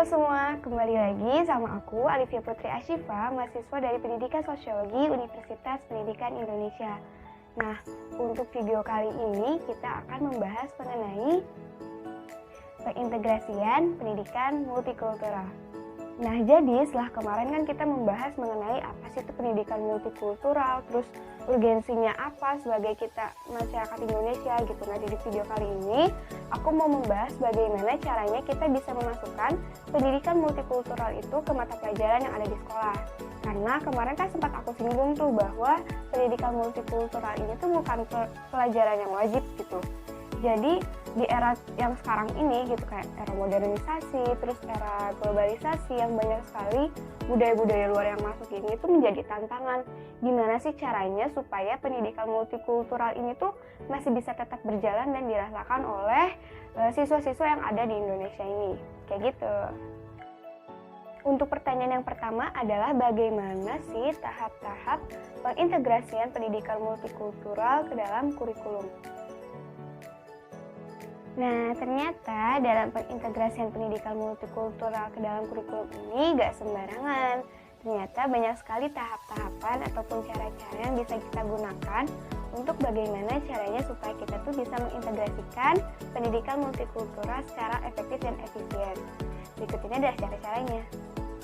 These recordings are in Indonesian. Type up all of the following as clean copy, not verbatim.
semua, kembali lagi sama aku Alivia Putri Ashifa, mahasiswa dari Pendidikan Sosiologi Universitas Pendidikan Indonesia. Nah, untuk video kali ini kita akan membahas mengenai pengintegrasian pendidikan multikultural. Nah, jadi setelah kemarin kan kita membahas mengenai apa sih itu pendidikan multikultural, terus urgensinya apa sebagai kita masyarakat Indonesia gitu. Nah, di video kali ini aku mau membahas bagaimana caranya kita bisa memasukkan pendidikan multikultural itu ke mata pelajaran yang ada di sekolah. Karena kemarin kan sempat aku singgung tuh bahwa pendidikan multikultural ini tuh bukan pelajaran yang wajib gitu. Jadi di era yang sekarang ini gitu, kayak era modernisasi, terus era globalisasi yang banyak sekali budaya-budaya luar yang masuk ini tuh menjadi tantangan. Gimana sih caranya supaya pendidikan multikultural ini tuh masih bisa tetap berjalan dan dirasakan oleh siswa-siswa yang ada di Indonesia ini, kayak gitu. Untuk pertanyaan yang pertama adalah bagaimana sih tahap-tahap pengintegrasian pendidikan multikultural ke dalam kurikulum? Nah, ternyata dalam pengintegrasian pendidikan multikultural ke dalam kurikulum ini gak sembarangan. Ternyata banyak sekali tahap-tahapan ataupun cara-cara yang bisa kita gunakan untuk bagaimana caranya supaya kita tuh bisa mengintegrasikan pendidikan multikultural secara efektif dan efisien. Berikut ini adalah cara-caranya.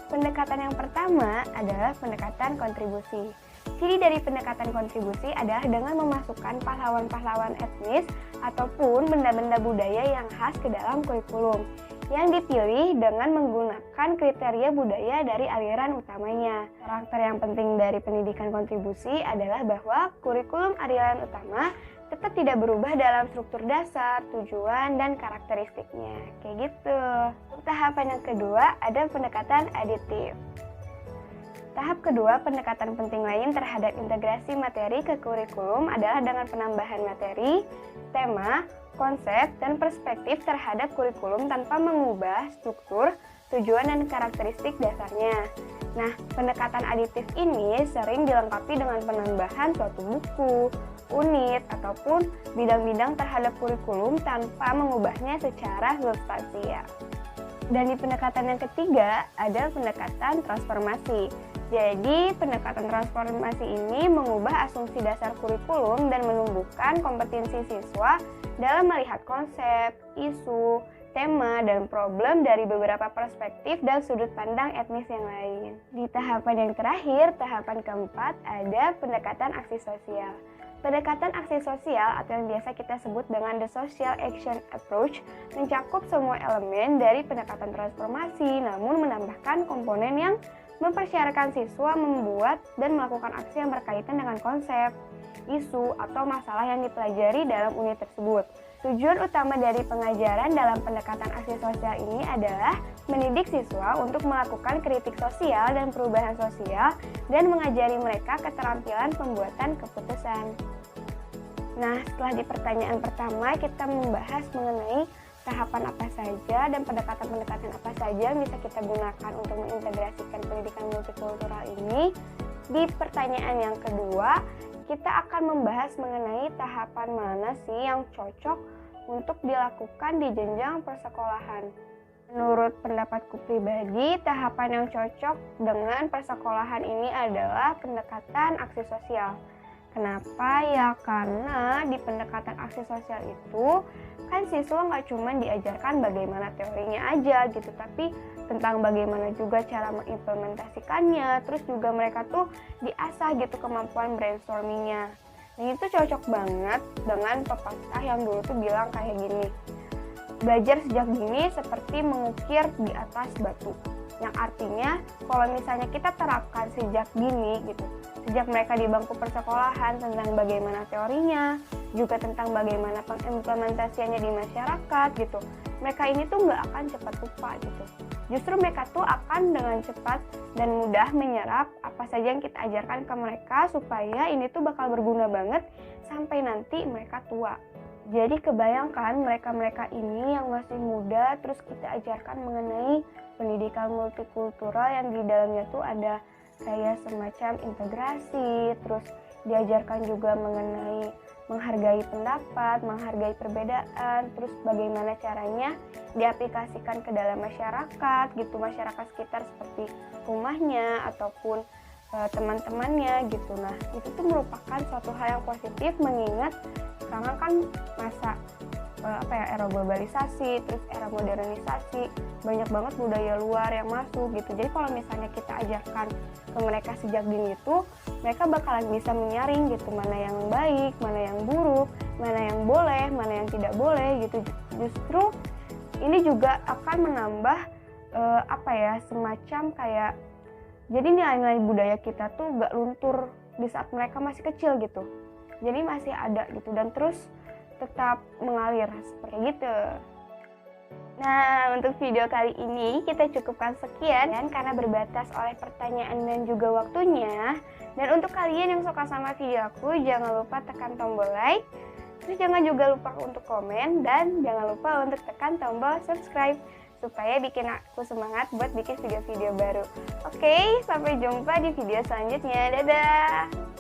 Pendekatan yang pertama adalah pendekatan kontribusi. Ciri dari pendekatan kontribusi adalah dengan memasukkan pahlawan-pahlawan etnis ataupun benda-benda budaya yang khas ke dalam kurikulum yang dipilih dengan menggunakan kriteria budaya dari aliran utamanya. Karakter yang penting dari pendidikan kontribusi adalah bahwa kurikulum aliran utama tetap tidak berubah dalam struktur dasar, tujuan, dan karakteristiknya. Kayak gitu. Tahapan yang kedua ada pendekatan aditif. Tahap kedua, pendekatan penting lain terhadap integrasi materi ke kurikulum adalah dengan penambahan materi, tema, konsep, dan perspektif terhadap kurikulum tanpa mengubah struktur, tujuan, dan karakteristik dasarnya. Nah, pendekatan aditif ini sering dilengkapi dengan penambahan suatu buku, unit, ataupun bidang-bidang terhadap kurikulum tanpa mengubahnya secara substansial. Dan di pendekatan yang ketiga ada pendekatan transformasi. Jadi, pendekatan transformasi ini mengubah asumsi dasar kurikulum dan menumbuhkan kompetensi siswa dalam melihat konsep, isu, tema, dan problem dari beberapa perspektif dan sudut pandang etnis yang lain. Di tahapan yang terakhir, tahapan keempat, ada pendekatan aksi sosial. Pendekatan aksi sosial atau yang biasa kita sebut dengan the social action approach mencakup semua elemen dari pendekatan transformasi namun menambahkan komponen yang mempersyaratkan siswa membuat dan melakukan aksi yang berkaitan dengan konsep, isu, atau masalah yang dipelajari dalam unit tersebut. Tujuan utama dari pengajaran dalam pendekatan aksi sosial ini adalah mendidik siswa untuk melakukan kritik sosial dan perubahan sosial dan mengajari mereka keterampilan pembuatan keputusan. Nah, setelah di pertanyaan pertama kita membahas mengenai tahapan apa saja dan pendekatan-pendekatan apa saja yang bisa kita gunakan untuk mengintegrasikan pendidikan multikultural ini. Di pertanyaan yang kedua, kita akan membahas mengenai tahapan mana sih yang cocok untuk dilakukan di jenjang persekolahan. Menurut pendapatku pribadi, tahapan yang cocok dengan persekolahan ini adalah pendekatan aksi sosial. Kenapa? Ya karena di pendekatan aksi sosial itu kan siswa nggak cuma diajarkan bagaimana teorinya aja gitu, tapi tentang bagaimana juga cara mengimplementasikannya, terus juga mereka tuh diasah gitu kemampuan brainstormingnya. Nah, itu cocok banget dengan pepatah yang dulu tuh bilang kayak gini, belajar sejak dini seperti mengukir di atas batu. Yang artinya kalau misalnya kita terapkan sejak dini gitu, sejak mereka di bangku persekolahan tentang bagaimana teorinya, juga tentang bagaimana pengimplementasiannya di masyarakat gitu, mereka ini tuh nggak akan cepat lupa gitu. Justru mereka tuh akan dengan cepat dan mudah menyerap apa saja yang kita ajarkan ke mereka supaya ini tuh bakal berguna banget sampai nanti mereka tua. Jadi kebayangkan mereka-mereka ini yang masih muda terus kita ajarkan mengenai pendidikan multikultural yang di dalamnya tuh ada kayak semacam integrasi, terus diajarkan juga mengenai menghargai pendapat, menghargai perbedaan, terus bagaimana caranya diaplikasikan ke dalam masyarakat gitu, masyarakat sekitar seperti rumahnya ataupun teman-temannya gitu. Nah, itu tuh merupakan suatu hal yang positif mengingat sekarang kan masa era globalisasi, terus era modernisasi, banyak banget budaya luar yang masuk gitu. Jadi kalau misalnya kita ajarkan ke mereka sejak dini itu, mereka bakalan bisa menyaring gitu mana yang baik, mana yang buruk, mana yang boleh, mana yang tidak boleh gitu. Justru ini juga akan menambah semacam kayak, jadi nilai-nilai budaya kita tuh gak luntur di saat mereka masih kecil gitu. Jadi masih ada gitu dan terus tetap mengalir seperti gitu. Nah, untuk video kali ini kita cukupkan sekian karena berbatas oleh pertanyaan dan juga waktunya. Dan untuk kalian yang suka sama video aku, jangan lupa tekan tombol like. Terus jangan juga lupa untuk komen dan jangan lupa untuk tekan tombol subscribe supaya bikin aku semangat buat bikin video-video baru. Oke, sampai jumpa di video selanjutnya. Dadah!